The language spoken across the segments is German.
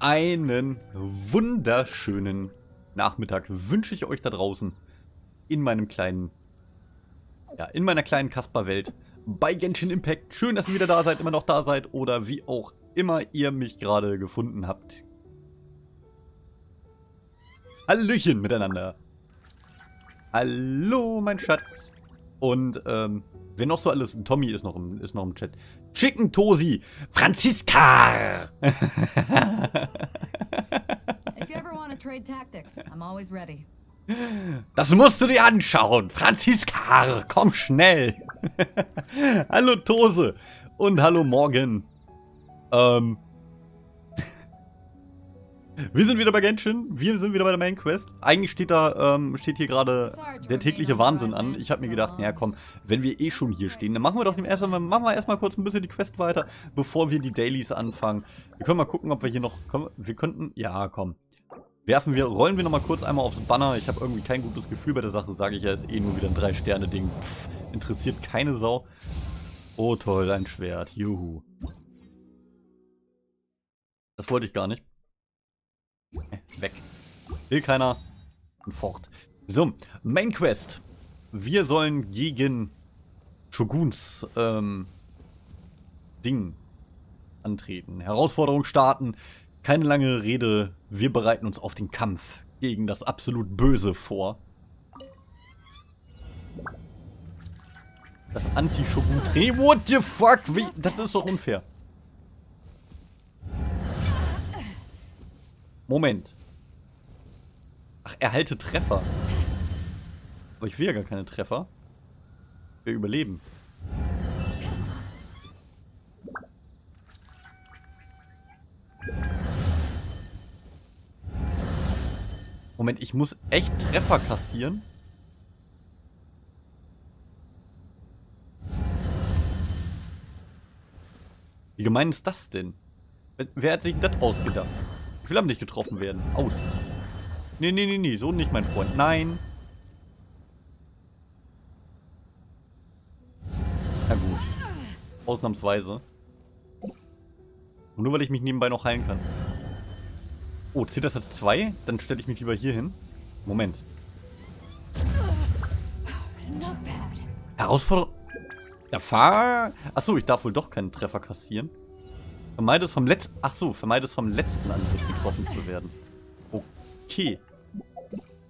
Einen wunderschönen Nachmittag wünsche ich euch da draußen in meinem kleinen, in meiner kleinen Kasper-Welt bei Genshin Impact. Schön, dass ihr wieder da seid, immer noch da seid oder wie auch immer ihr mich gerade gefunden habt. Hallöchen miteinander. Hallo, mein Schatz. Und, wer noch so alles? Tommy ist noch im Chat. Chicken Tosi. Franziska. If you ever want to trade tactics, I'm always ready. Das musst du dir anschauen. Franziska, komm schnell. Hallo Tose. Und hallo Morgen. Wir sind wieder bei Genshin. Wir sind wieder bei der Main Quest. Eigentlich steht hier gerade der tägliche Wahnsinn an. Ich habe mir gedacht, ja komm, wenn wir eh schon hier stehen, dann machen wir doch erstmal kurz ein bisschen die Quest weiter, bevor wir die Dailies anfangen. Wir können mal gucken, ob wir hier noch, wir könnten, ja komm. Rollen wir nochmal kurz einmal aufs Banner. Ich habe irgendwie kein gutes Gefühl bei der Sache, sage ich ja, ist eh nur wieder ein 3-Sterne-Ding. Interessiert keine Sau. Oh toll, ein Schwert. Juhu. Das wollte ich gar nicht. Weg. Will keiner. Und fort. So, Main Quest. Wir sollen gegen Shoguns Ding antreten. Herausforderung starten. Keine lange Rede. Wir bereiten uns auf den Kampf gegen das absolut Böse vor. Das Anti-Shogun-Training. What the fuck? Wie? Das ist doch unfair. Moment. Ach, erhalte Treffer. Aber ich will ja gar keine Treffer. Wir überleben. Moment, ich muss echt Treffer kassieren? Wie gemein ist das denn? Wer hat sich das ausgedacht? Ich will aber nicht getroffen werden. Aus. Nee. So nicht, mein Freund. Nein. Na gut. Ausnahmsweise. Und nur weil ich mich nebenbei noch heilen kann. Oh, zählt das als 2? Dann stelle ich mich lieber hier hin. Moment. Herausforderung. Achso, ich darf wohl doch keinen Treffer kassieren. Vermeide es vom letzten. Achso, vermeide es vom letzten Angriff getroffen zu werden. Okay.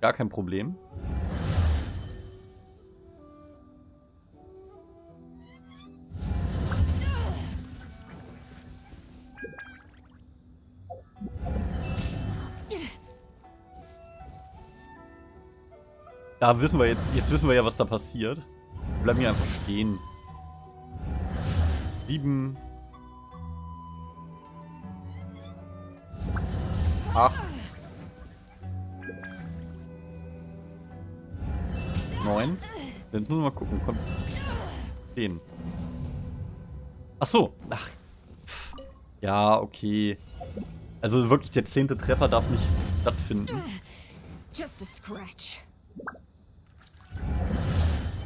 Gar kein Problem. Da wissen wir jetzt wissen wir ja, was da passiert. Wir bleiben hier einfach stehen. 7. 8. 9. Jetzt müssen wir mal gucken. Kommt 10. Ach so. Ach. Pff. Ja, okay. Also wirklich, der 10. Treffer darf nicht stattfinden. Just a scratch.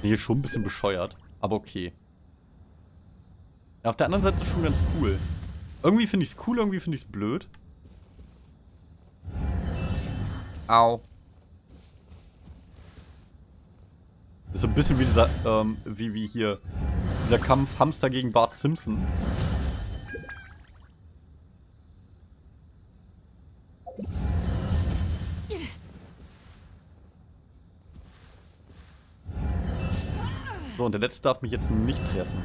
Hier schon ein bisschen bescheuert. Aber okay. Ja, auf der anderen Seite ist es schon ganz cool. Irgendwie finde ich es cool, irgendwie finde ich es blöd. Au. Das ist so ein bisschen wie dieser, wie hier, dieser Kampf Hamster gegen Bart Simpson. So, und der letzte darf mich jetzt nicht treffen.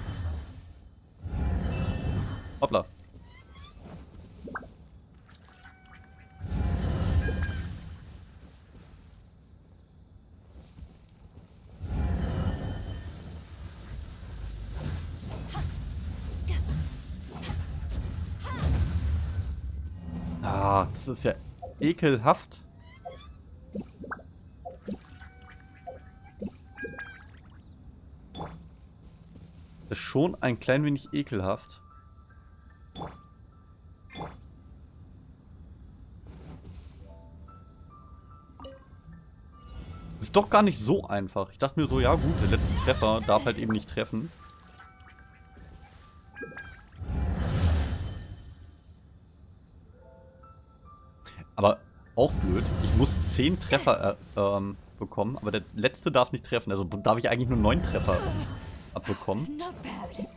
Hoppla. Ah, das ist ja ekelhaft. Das ist schon ein klein wenig ekelhaft. Ist doch gar nicht so einfach. Ich dachte mir so, ja gut, der letzte Treffer darf halt eben nicht treffen. Aber auch blöd. Ich muss 10 Treffer bekommen, aber der letzte darf nicht treffen. Also darf ich eigentlich nur 9 Treffer abbekommen. Not bad.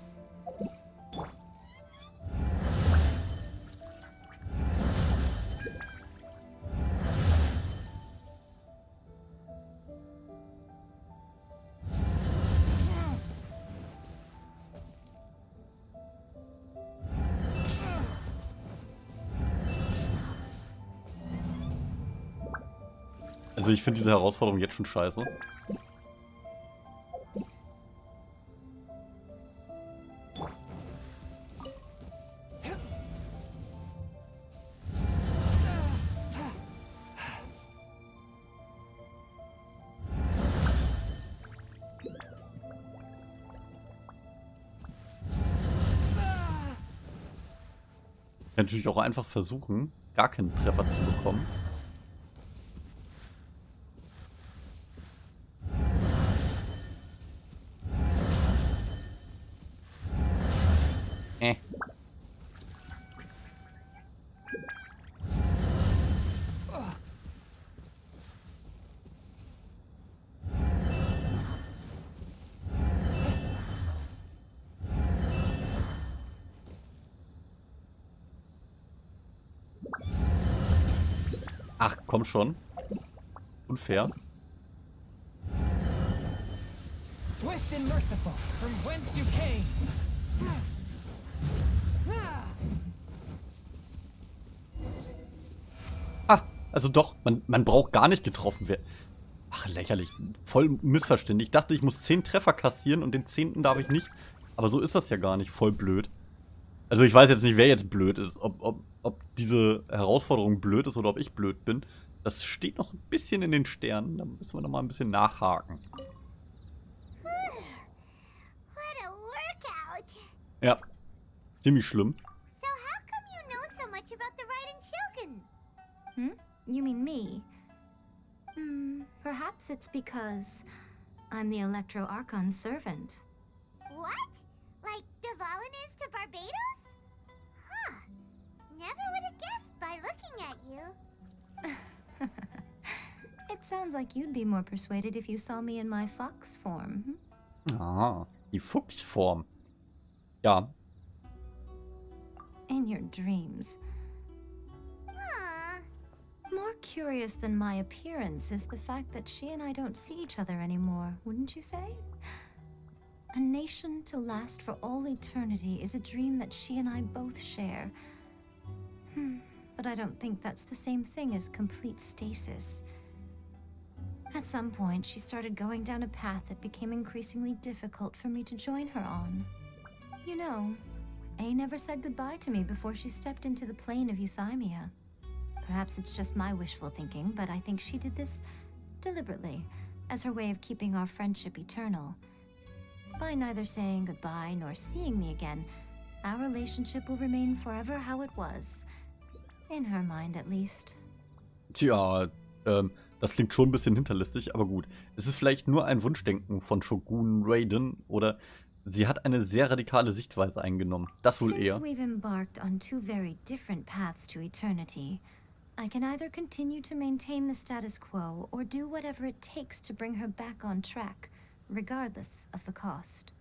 Also ich finde diese Herausforderung jetzt schon scheiße. Ich kann natürlich auch einfach versuchen, gar keinen Treffer zu bekommen. Ach, komm schon. Unfair. Swift and merciful, from whence you came. Ah, also doch, man braucht gar nicht getroffen werden. Ach, lächerlich. Voll missverständlich. Ich dachte, ich muss 10 Treffer kassieren und den 10. darf ich nicht. Aber so ist das ja gar nicht. Voll blöd. Also ich weiß jetzt nicht, wer jetzt blöd ist. Ob diese Herausforderung blöd ist oder ob ich blöd bin. Das steht noch so ein bisschen in den Sternen. Da müssen wir noch mal ein bisschen nachhaken. What a workout! Ja, ziemlich schlimm. So how come you know so much about the Raiden Shogun? You mean me? Perhaps it's because I'm the Electro Archon's servant. What? Like Devalin is to Barbados? Huh. Never would have guessed by looking at you. It sounds like you'd be more persuaded if you saw me in my fox form. Ah, die Fuchsform. Ja. In your dreams. Huh. More curious than my appearance is the fact that she and I don't see each other anymore, wouldn't you say? A nation to last for all eternity is a dream that she and I both share. But I don't think that's the same thing as complete stasis. At some point, she started going down a path that became increasingly difficult for me to join her on. You know, A never said goodbye to me before she stepped into the plane of Euthymia. Perhaps it's just my wishful thinking, but I think she did this deliberately, as her way of keeping our friendship eternal. By neither saying goodbye nor seeing me again, our relationship will remain forever how it was. In her mind, at least. Tja, das klingt schon ein bisschen hinterlistig, aber gut. Es ist vielleicht nur ein Wunschdenken von Shogun Raiden oder sie hat eine sehr radikale Sichtweise eingenommen. Das wohl eher. Since we've embarked on two very different paths to eternity, I can either continue to maintain the status quo or do whatever it takes to bring her back on track, regardless of the cost.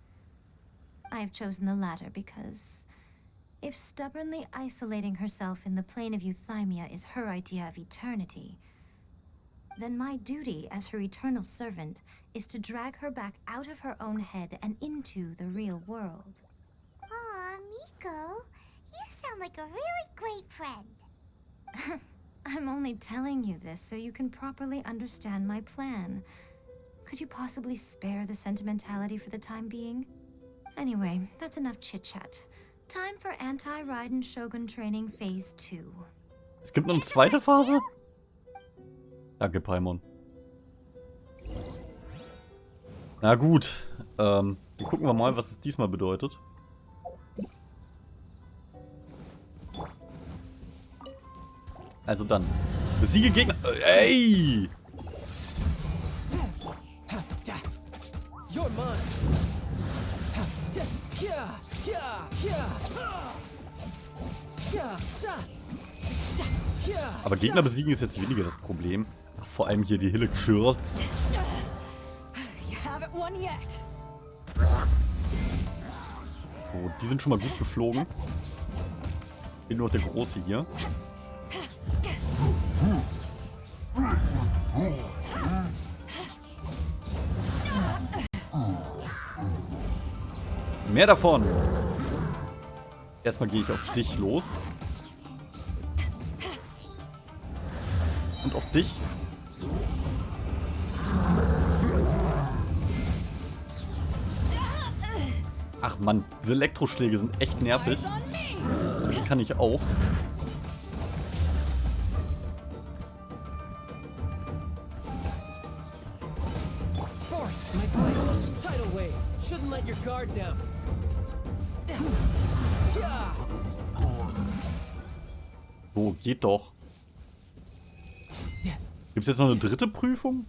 I have chosen the latter because if stubbornly isolating herself in the plane of Euthymia is her idea of eternity, then my duty as her eternal servant is to drag her back out of her own head and into the real world. Aw, Miko, you sound like a really great friend. I'm only telling you this so you can properly understand my plan. Could you possibly spare the sentimentality for the time being? Anyway, that's enough chit-chat. Time for Anti-Raiden Shogun Training Phase 2. Es gibt noch eine zweite Phase? Danke, Paimon. Na gut, dann gucken wir mal, was es diesmal bedeutet. Also dann, besiege Gegner. Ey! You're mine. Aber Gegner besiegen ist jetzt weniger das Problem. Vor allem hier die Hille-Chirls. You haven't won yet. Oh, die sind schon mal gut geflogen. Bin nur noch der Große hier. Mehr davon. Erstmal gehe ich auf dich los. Und auf dich. Ach Mann, diese Elektroschläge sind echt nervig. Aber die kann ich auch. Fourth, my blade. Tidal wave. Shouldn't let your guard down. So, geht doch. Gibt es jetzt noch eine dritte Prüfung?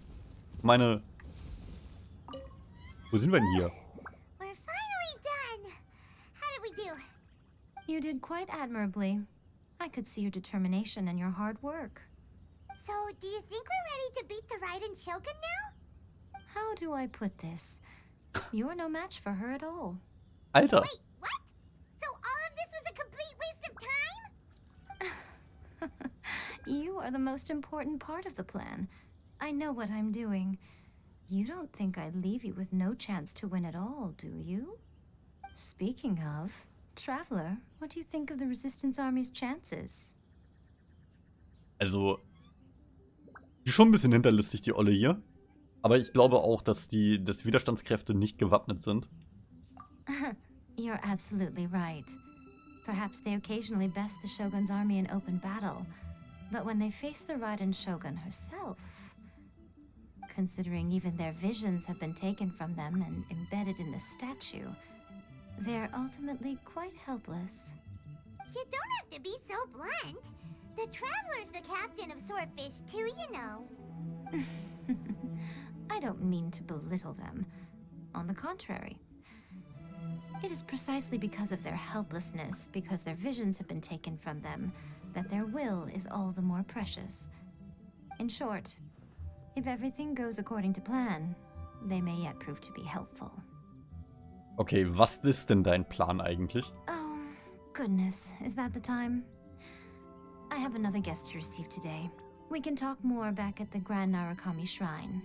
Meine... Wo sind wir denn hier? We're finally done. How did we do? You did quite admirably. I could see your determination and your hard work. So, do you think we're ready to beat the Raiden Shogun now? How do I put this? You're no match for her at all. Alter. Wait, what? So all of this was a complete waste of time? You are the most important part of the plan. I know what I'm doing. You don't think I'd leave you with no chance to win at all, do you? Speaking of, Traveler, what do you think of the Resistance Army's chances? Also, die ist schon ein bisschen hinterlistig, die Olle hier. Aber ich glaube auch, dass die Widerstandskräfte nicht gewappnet sind. You're absolutely right. Perhaps they occasionally best the Shogun's army in open battle, but when they face the Raiden Shogun herself, considering even their visions have been taken from them and embedded in the statue, they're ultimately quite helpless. You don't have to be so blunt. The Traveler's the captain of Swordfish too, you know. I don't mean to belittle them. On the contrary. It is precisely because of their helplessness, because their visions have been taken from them, that their will is all the more precious. In short, if everything goes according to plan, they may yet prove to be helpful. Okay, was ist denn dein Plan eigentlich? Oh, goodness, is that the time? I have another guest to receive today. We can talk more back at the Grand Narukami Shrine.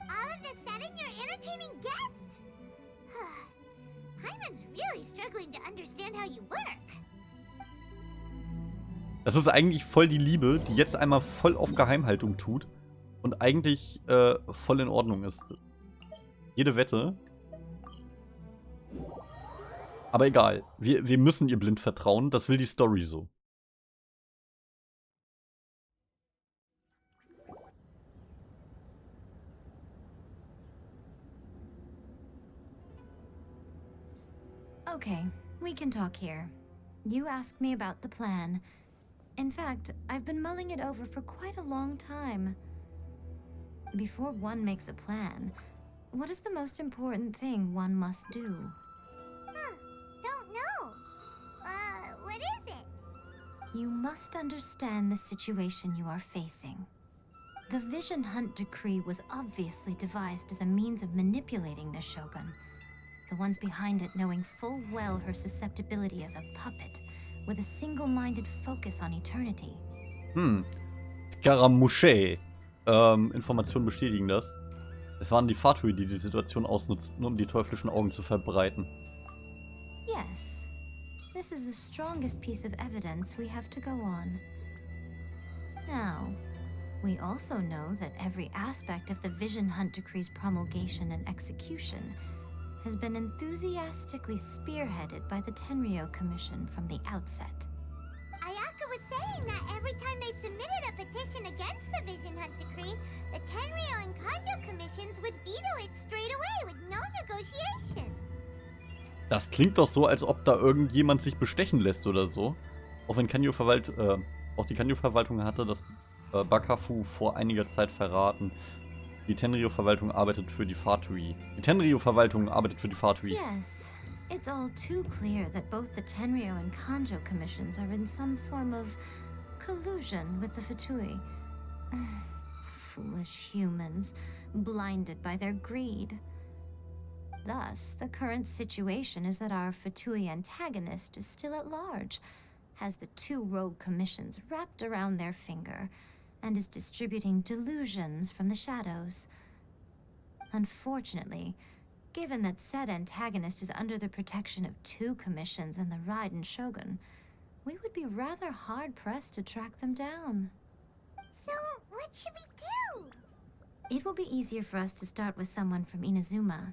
All of a sudden you're entertaining guests? Paimon's really struggling to understand how you work. Das ist eigentlich voll die Liebe, die jetzt einmal voll auf Geheimhaltung tut. Und eigentlich voll in Ordnung ist. Jede Wette. Aber egal. Wir müssen ihr blind vertrauen. Das will die Story so. Okay, we can talk here. You asked me about the plan. In fact, I've been mulling it over for quite a long time. Before one makes a plan, what is the most important thing one must do? Huh, don't know. What is it? You must understand the situation you are facing. The Vision Hunt Decree was obviously devised as a means of manipulating the Shogun. The ones behind it knowing full well her susceptibility as a puppet, with a single-minded focus on eternity. Scaramouche. Informationen bestätigen das. Es waren die Fatui, die die Situation ausnutzten, um die teuflischen Augen zu verbreiten. Yes. This is the strongest piece of evidence we have to go on. Now, we also know that every aspect of the Vision Hunt Decree's promulgation and execution has been enthusiastically spearheaded by the Tenryou Commission from the outset. Ayaka was saying that every time they submitted a petition against the Vision Hunt Decree, the Tenryou and Kanjo commissions would veto it straight away with no negotiation. Das klingt doch so, als ob da irgendjemand sich bestechen lässt oder so. Auch wenn auch die Kanjo-Verwaltung hatte das Bakafu vor einiger Zeit verraten. Die Tenryou-Verwaltung arbeitet für die Fatui. Die Tenryou-Verwaltung arbeitet für die Fatui. Yes, it's all too clear that both the Tenryou and Kanjo commissions are in some form of collusion with the Fatui. Foolish humans, blinded by their greed. Thus, the current situation is that our Fatui antagonist is still at large, has the 2 rogue commissions wrapped around their finger, and is distributing delusions from the shadows. Unfortunately, given that said antagonist is under the protection of 2 commissions and the Raiden Shogun, we would be rather hard-pressed to track them down. So, what should we do? It will be easier for us to start with someone from Inazuma.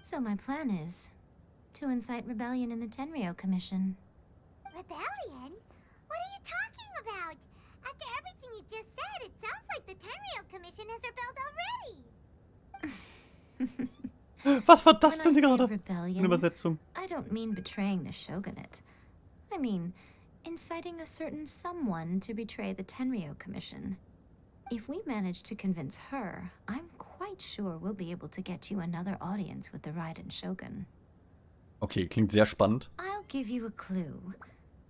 So my plan is to incite rebellion in the Tenryou Commission. Rebellion? What are you talking about? After everything you just said, it sounds like the Tenryou Commission has rebelled already. Was war das When denn I say gerade? rebellion, In Übersetzung. I don't mean betraying the shogunate. I mean inciting a certain someone to betray the Tenryou Commission. If we manage to convince her, I'm quite sure we'll be able to get you another audience with the Raiden Shogun. Okay, klingt sehr spannend. I'll give you a clue.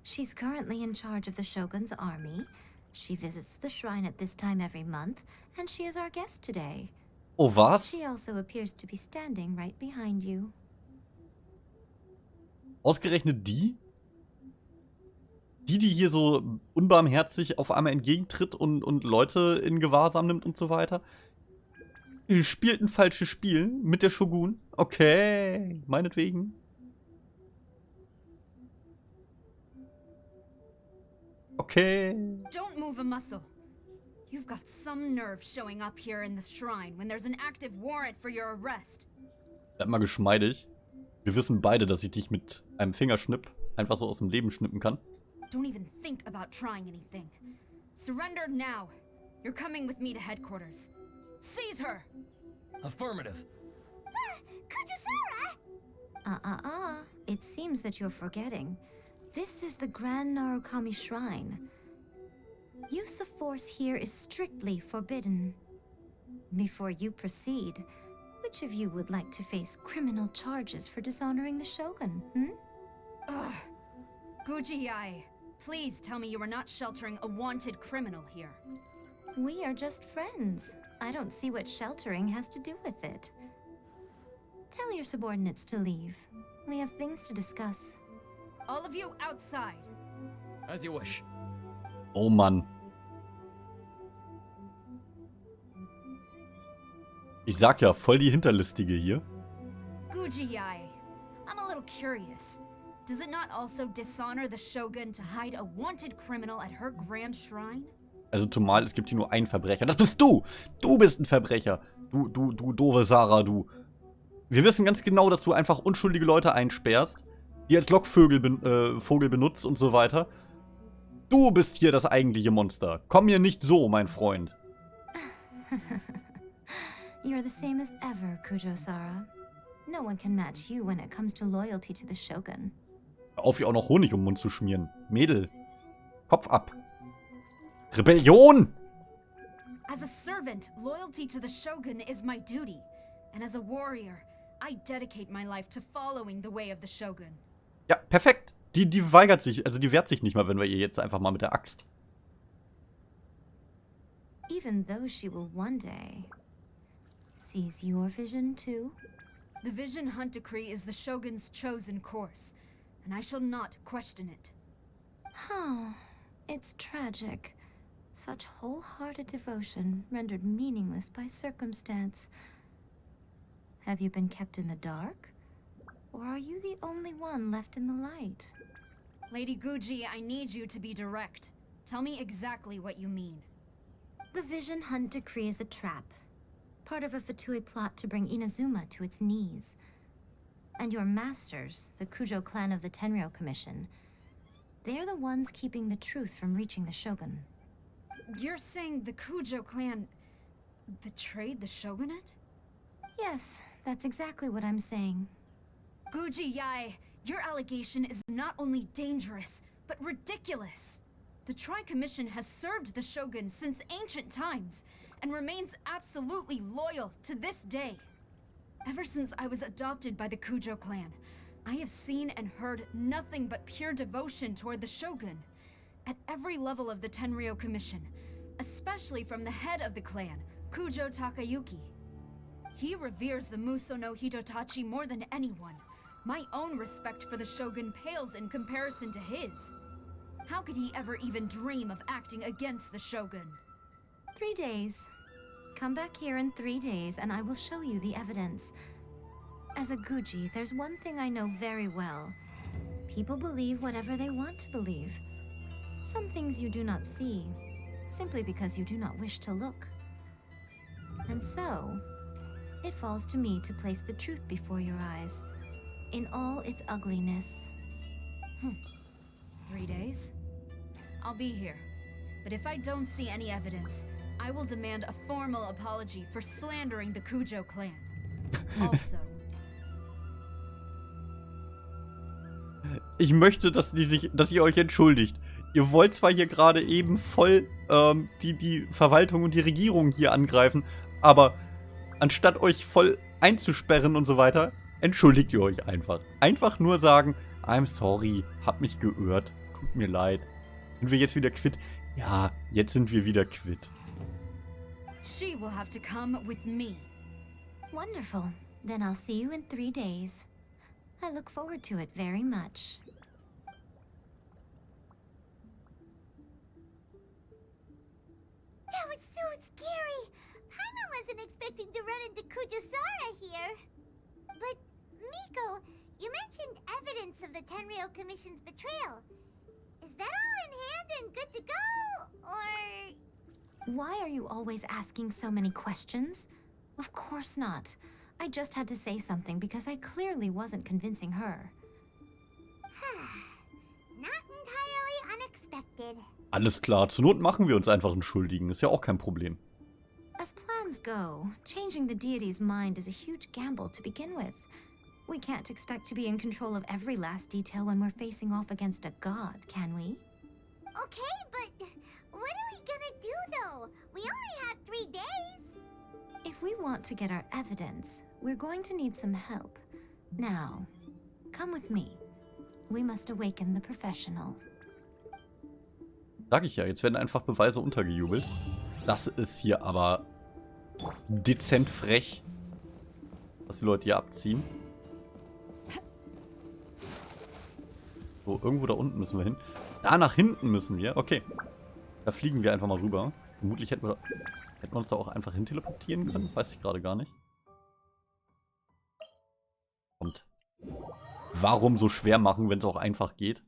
She's currently in charge of the Shogun's army. She visits the shrine at this time every month, and she is our guest today. Oh, was? She also appears to be standing right behind you. Ausgerechnet die? Die hier so unbarmherzig auf einmal entgegentritt und Leute in Gewahrsam nimmt und so weiter. Ihr spielt ein falsches Spiel mit der Shogun. Okay, meinetwegen. Okay. Don't move a muscle. You've got some nerve showing up here in the shrine when there's an active warrant for your arrest. Bleib mal geschmeidig. Wir wissen beide, dass ich dich mit einem Fingerschnipp einfach so aus dem Leben schnippen kann. Don't even think about trying anything. Surrender now. You're coming with me to headquarters. Seize her! Affirmative. Kujusara! It seems that you're forgetting. This is the Grand Narukami Shrine. Use of force here is strictly forbidden. Before you proceed, which of you would like to face criminal charges for dishonoring the Shogun, Ugh. Guji-ai, please tell me you are not sheltering a wanted criminal here. We are just friends. I don't see what sheltering has to do with it. Tell your subordinates to leave. We have things to discuss. All of you outside. As you wish. Oh Mann. Ich sag ja, voll die Hinterlistige hier. Guji-ai, I'm a little curious. Does it not also dishonor the Shogun to hide a wanted criminal at her grand shrine? Also zumal, es gibt hier nur einen Verbrecher. Das bist du! Du bist ein Verbrecher! Du doofe Sarah, du. Wir wissen ganz genau, dass du einfach unschuldige Leute einsperrst, die als Lockvogel Vogel benutzt und so weiter. Du bist hier das eigentliche Monster. Komm mir nicht so, mein Freund. You're the same as ever, Kujo-Sara. No one can match you when it comes to loyalty to the Shogun. Hör auf, ihr auch noch Honig um den Mund zu schmieren. Mädel. Kopf ab. Rebellion! As a servant, loyalty to the Shogun is my duty. And as a warrior, I dedicate my life to following the way of the Shogun. Ja, perfekt. Die weigert sich, also die wehrt sich nicht mal, wenn wir ihr jetzt einfach mal mit der Axt. Even though she will one day seize your vision too. The Vision Hunt Decree is the Shogun's chosen course, and I shall not question it. Oh, it's tragic. Such wholehearted devotion rendered meaningless by circumstance. Have you been kept in the dark? Or are you the only one left in the light? Lady Guji, I need you to be direct. Tell me exactly what you mean. The Vision Hunt Decree is a trap. Part of a Fatui plot to bring Inazuma to its knees. And your masters, the Kujo clan of the Tenryou Commission, they're the ones keeping the truth from reaching the Shogun. You're saying the Kujo clan betrayed the shogunate? Yes, that's exactly what I'm saying. Guji-ai, your allegation is not only dangerous, but ridiculous. The Treuen Commission has served the Shogun since ancient times, and remains absolutely loyal to this day. Ever since I was adopted by the Kujo clan, I have seen and heard nothing but pure devotion toward the Shogun. at every level of the Tenryou Commission, especially from the head of the clan, Kujo Takayuki. He reveres the Muso no Hitotachi more than anyone. My own respect for the Shogun pales in comparison to his. How could he ever even dream of acting against the Shogun? 3 days. Come back here in 3 days and I will show you the evidence. As a Guji, there's one thing I know very well. People believe whatever they want to believe. Some things you do not see, simply because you do not wish to look. And so, it falls to me to place the truth before your eyes, in all its ugliness. 3 days? I'll be here. But if I don't see any evidence, I will demand a formal apology for slandering the Kujo clan. Also, Ich möchte, dass ihr euch entschuldigt. Ihr wollt zwar hier gerade eben voll die Verwaltung und die Regierung hier angreifen, aber anstatt euch voll einzusperren und so weiter, entschuldigt ihr euch einfach. Einfach nur sagen, I'm sorry, hab mich geirrt, tut mir leid. Sind wir jetzt wieder quitt? Ja, jetzt sind wir wieder quitt. she will have to come with me. Wonderful. Then I'll see you in 3 days. I look forward to it very much. That was so scary. Paimon wasn't expecting to run into Kujosara here. But, Miko, you mentioned evidence of the Tenryou Commission's betrayal. Is that all in hand and good to go, or... Why are you always asking so many questions? Of course not. I just had to say something because I clearly wasn't convincing her. Not entirely unexpected. Alles klar, zur Not machen wir uns einfach einen Schuldigen. Ist ja auch kein Problem. As plans go, changing the deity's mind is a huge gamble to begin with. We can't expect to be in control of every last detail when we're facing off against a god, can we? Okay, but what are we gonna do, though? We only have 3 days. If we want to get our evidence, we're going to need some help. Now, come with me. We must awaken the professional. Sag ich ja, jetzt werden einfach Beweise untergejubelt. Das ist hier aber dezent frech, was die Leute hier abziehen. So, irgendwo da unten müssen wir hin. Da nach hinten müssen wir. Okay. Da fliegen wir einfach mal rüber. Vermutlich hätten wir uns da auch einfach hin teleportieren können. Weiß ich gerade gar nicht. Und warum so schwer machen, wenn es auch einfach geht?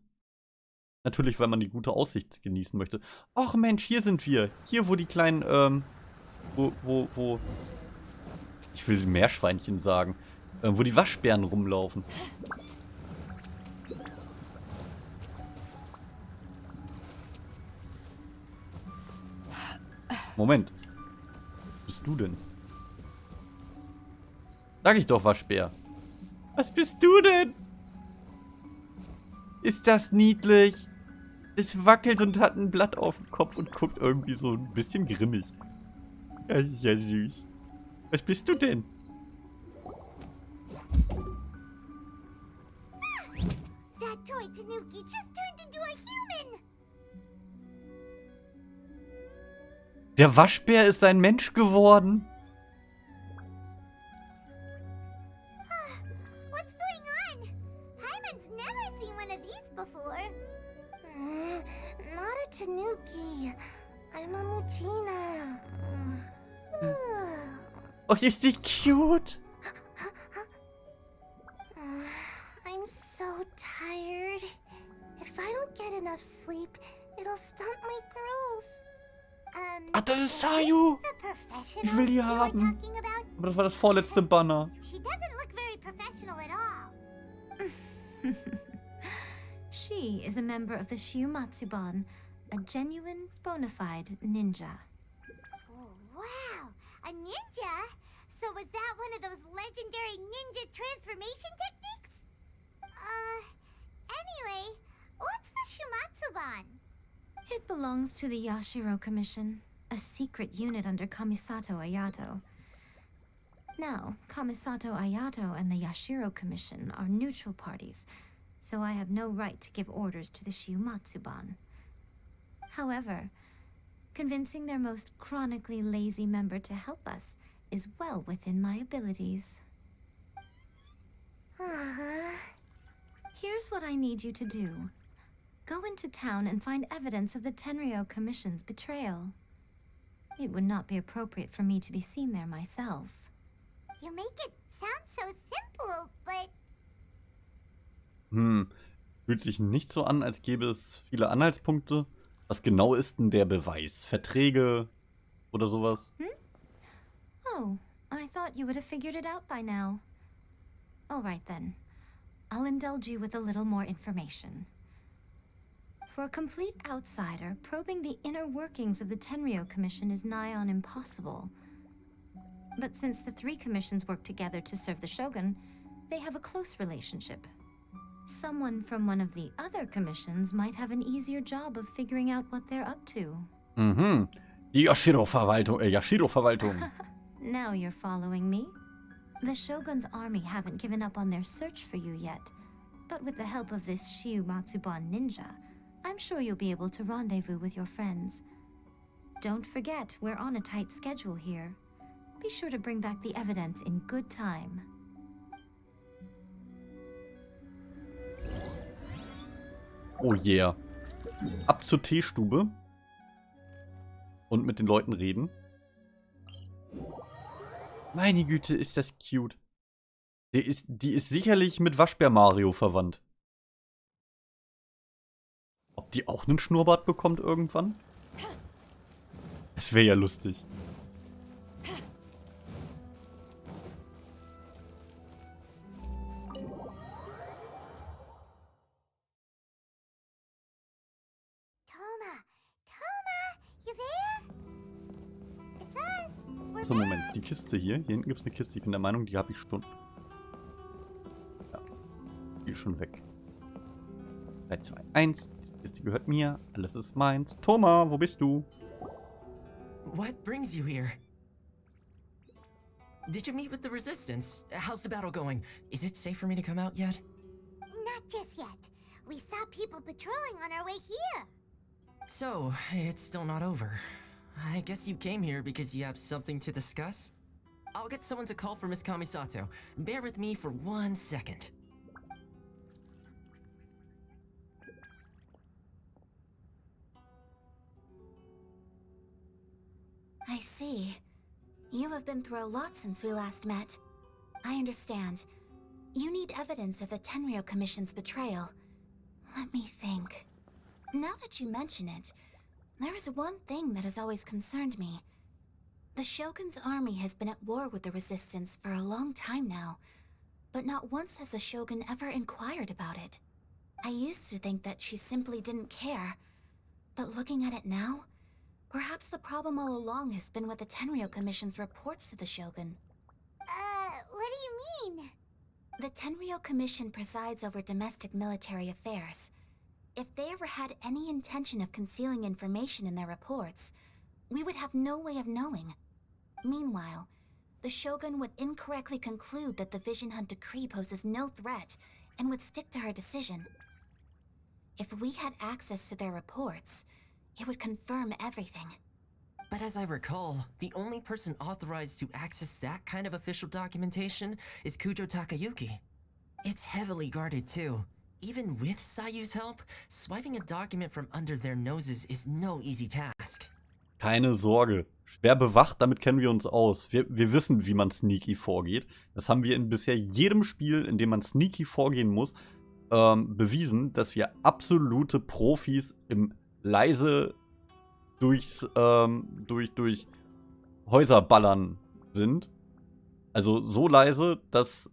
Natürlich, weil man die gute Aussicht genießen möchte. Ach Mensch, hier sind wir. Hier, wo die kleinen, wo... Ich will Meerschweinchen sagen. Wo die Waschbären rumlaufen. Moment. Was bist du denn? Sag ich doch, Waschbär. Was bist du denn? Ist das niedlich? Es wackelt und hat ein Blatt auf dem Kopf und guckt irgendwie so ein bisschen grimmig. Ja, ist ja süß. Was bist du denn? That toy Tanuki just turned into a human. Der Waschbär ist ein Mensch geworden. What's going on? Paimon's never seen one of these before. Not a Tanuki. I'm a Muchina. Oh, ist sie cute. I'm so tired. If I don't get enough sleep, it'll stunt my growth. Ach, das ist Sayu. The professional Ich will die you were haben. talking about? Aber das war das vorletzte Banner. She doesn't look very professional at all. She is a member of the Shiumatsuban, a genuine, bona fide ninja. Oh, wow! A ninja? So was that one of those legendary ninja transformation techniques? Anyway, what's the Shumatsuban? It belongs to the Yashiro Commission, a secret unit under Kamisato Ayato. Now, Kamisato Ayato and the Yashiro Commission are neutral parties, so I have no right to give orders to the Shiumatsuban. However, convincing their most chronically lazy member to help us is well within my abilities. Here's what I need you to do. Go into town and find evidence of the Tenryou Commission's betrayal. It would not be appropriate for me to be seen there myself. You make it sound so simple, but Fühlt sich nicht so an, als gäbe es viele Anhaltspunkte. Was genau ist denn der Beweis? Verträge oder sowas? Oh, I thought you would have figured it out by now. All right then. I'll indulge you with a little more information. For a complete outsider, probing the inner workings of the Tenryou Commission is nigh on impossible. But since the three commissions work together to serve the Shogun, they have a close relationship. Someone from one of the other commissions might have an easier job of figuring out what they're up to. Die Yashiro-Verwaltung. Now you're following me. The Shogun's army haven't given up on their search for you yet, but with the help of this Shiu Matsuban ninja, I'm sure you'll be able to rendezvous with your friends. Don't forget, we're on a tight schedule here. Be sure to bring back the evidence in good time. Oh yeah. Ab zur Teestube. Und mit den Leuten reden. Meine Güte, ist das cute. Die ist sicherlich mit Waschbär Mario verwandt. Ob die auch einen Schnurrbart bekommt irgendwann? Das wäre ja lustig. Also Moment, die Kiste hier. Hier hinten gibt es eine Kiste. Ich bin der Meinung, die habe ich schon. Ja, die ist schon weg. 3, 2, 1. Die Kiste gehört mir. Alles ist meins. Thoma, wo bist du? What brings you here? Did you meet with the Resistance? How's the battle going? Is it safe for me to come out yet? not just yet. We saw people patrolling on our way here. So, it's still not over. I guess you came here because you have something to discuss? I'll get someone to call for Miss Kamisato. Bear with me for 1 second. I see. You have been through a lot since we last met. I understand. You need evidence of the Tenryou Commission's betrayal. Let me think. Now that you mention it, there is one thing that has always concerned me. The Shogun's army has been at war with the Resistance for a long time now, but not once has the Shogun ever inquired about it. I used to think that she simply didn't care, but looking at it now, perhaps the problem all along has been with the Tenryou Commission's reports to the Shogun. What do you mean? The Tenryou Commission presides over domestic military affairs. If they ever had any intention of concealing information in their reports, we would have no way of knowing. Meanwhile, the Shogun would incorrectly conclude that the Vision Hunt decree poses no threat and would stick to her decision. If we had access to their reports, it would confirm everything. But as I recall, the only person authorized to access that kind of official documentation is Kujo Takayuki. It's heavily guarded too. Even with Sayu's help, swiping a document from under their noses is no easy task. Keine Sorge. Schwer bewacht, damit kennen wir uns aus. Wir wissen, wie man sneaky vorgeht. Das haben wir in bisher jedem Spiel, in dem man sneaky vorgehen muss, bewiesen, dass wir absolute Profis im leise durch Häuserballern sind. Also so leise, dass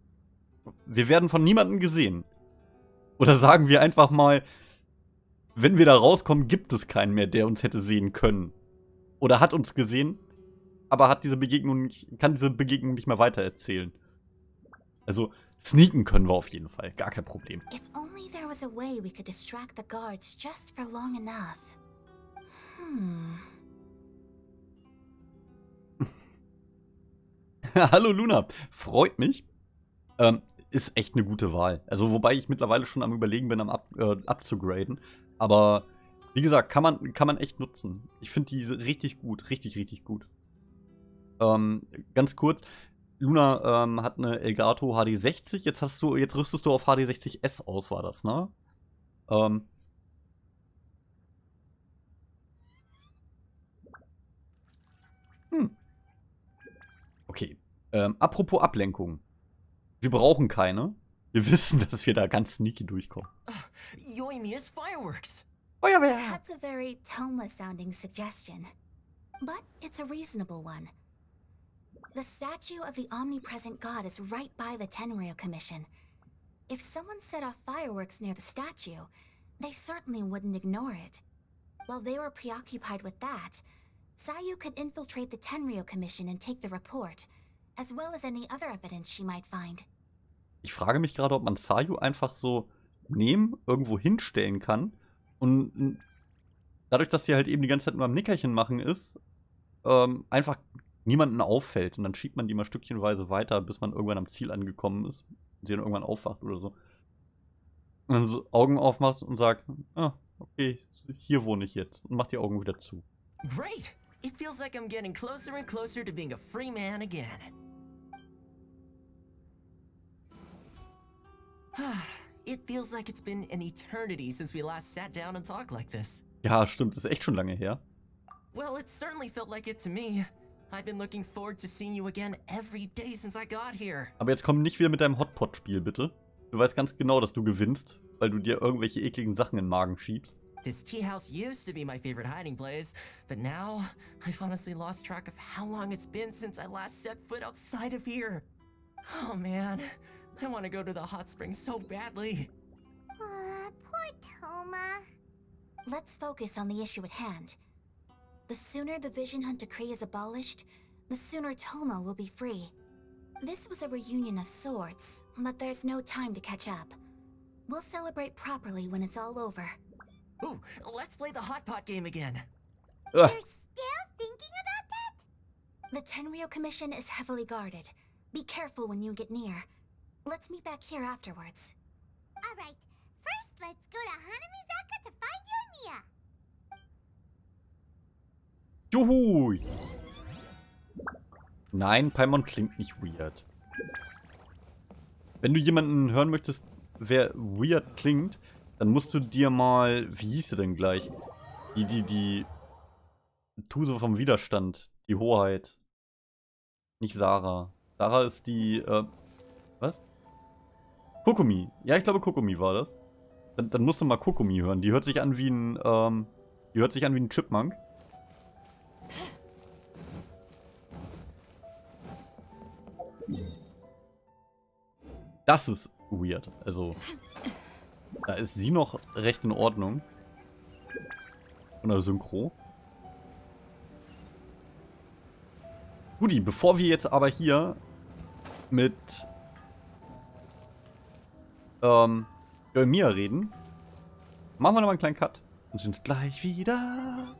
wir werden von niemandem gesehen. Oder sagen wir einfach mal, wenn wir da rauskommen, gibt es keinen mehr, der uns hätte sehen können. Oder hat uns gesehen, aber kann diese Begegnung nicht mehr weitererzählen. Also sneaken können wir auf jeden Fall, gar kein Problem. If only there was a way we could distract the guards just for long enough. Hallo Luna, freut mich. Ist echt eine gute Wahl. Also wobei ich mittlerweile schon am Überlegen bin, abzugraden. Aber Wie gesagt, kann man echt nutzen. Ich finde die richtig gut. Richtig, richtig gut. Ganz kurz. Luna hat eine Elgato HD60. Jetzt rüstest du auf HD60S aus, war das, ne? Okay. Apropos Ablenkung. Wir brauchen keine. Wir wissen, dass wir da ganz sneaky durchkommen. Yoimiya's fireworks! Feuerwehr! That's a very Toma-sounding suggestion. But it's a reasonable one. The statue of the omnipresent god is right by the Tenryou Commission. If someone set off fireworks near the statue, they certainly wouldn't ignore it. While they were preoccupied with that, Sayu could infiltrate the Tenryou Commission and take the report, as well as any other evidence she might find. Ich frage mich gerade, ob man Sayu einfach so nehmen, irgendwo hinstellen kann und dadurch, dass sie halt eben die ganze Zeit nur am Nickerchen machen ist, einfach niemanden auffällt. Und dann schiebt man die mal stückchenweise weiter, bis man irgendwann am Ziel angekommen ist und sie dann irgendwann aufwacht oder so. Und dann so Augen aufmacht und sagt, ah, okay, hier wohne ich jetzt. Und macht die Augen wieder zu. Great! It feels like I'm getting closer and closer to being a free man again. It feels like it's been an eternity since we last sat down and talked like this. Ja, stimmt, ist echt schon lange her. Well, it certainly felt like it to me. I've been looking forward to seeing you again every day since I got here. Aber jetzt komm nicht wieder mit deinem Hotpot-Spiel, bitte. Du weißt ganz genau, dass du gewinnst, weil du dir irgendwelche ekligen Sachen in den Magen schiebst. This tea house used to be my favorite hiding place, but now I've honestly lost track of how long it's been since I last set foot outside of here. Oh man, I want to go to the hot springs so badly. Poor Toma. Let's focus on the issue at hand. The sooner the Vision Hunt decree is abolished, the sooner Toma will be free. This was a reunion of sorts, but there's no time to catch up. We'll celebrate properly when it's all over. Ooh, let's play the hot pot game again. You're still thinking about that? The Tenryou Commission is heavily guarded. Be careful when you get near. Let's meet back here afterwards. Alright, first let's go to Hanamizaka to find Yoimiya. Juhu! Nein, Paimon klingt nicht weird. Wenn du jemanden hören möchtest, wer weird klingt, dann musst du dir mal, wie hieß sie denn gleich? Die Tuse vom Widerstand, die Hoheit. Nicht Sarah. Sarah ist die, was? Kokumi. Ja, ich glaube Kokumi war das. Dann musst du mal Kokumi hören. Die hört sich an wie ein Chipmunk. Das ist weird. Also, da ist sie noch recht in Ordnung. Von der Synchro. Guti, bevor wir jetzt aber hier mit Yoimiya reden, machen wir nochmal einen kleinen Cut und sind gleich wieder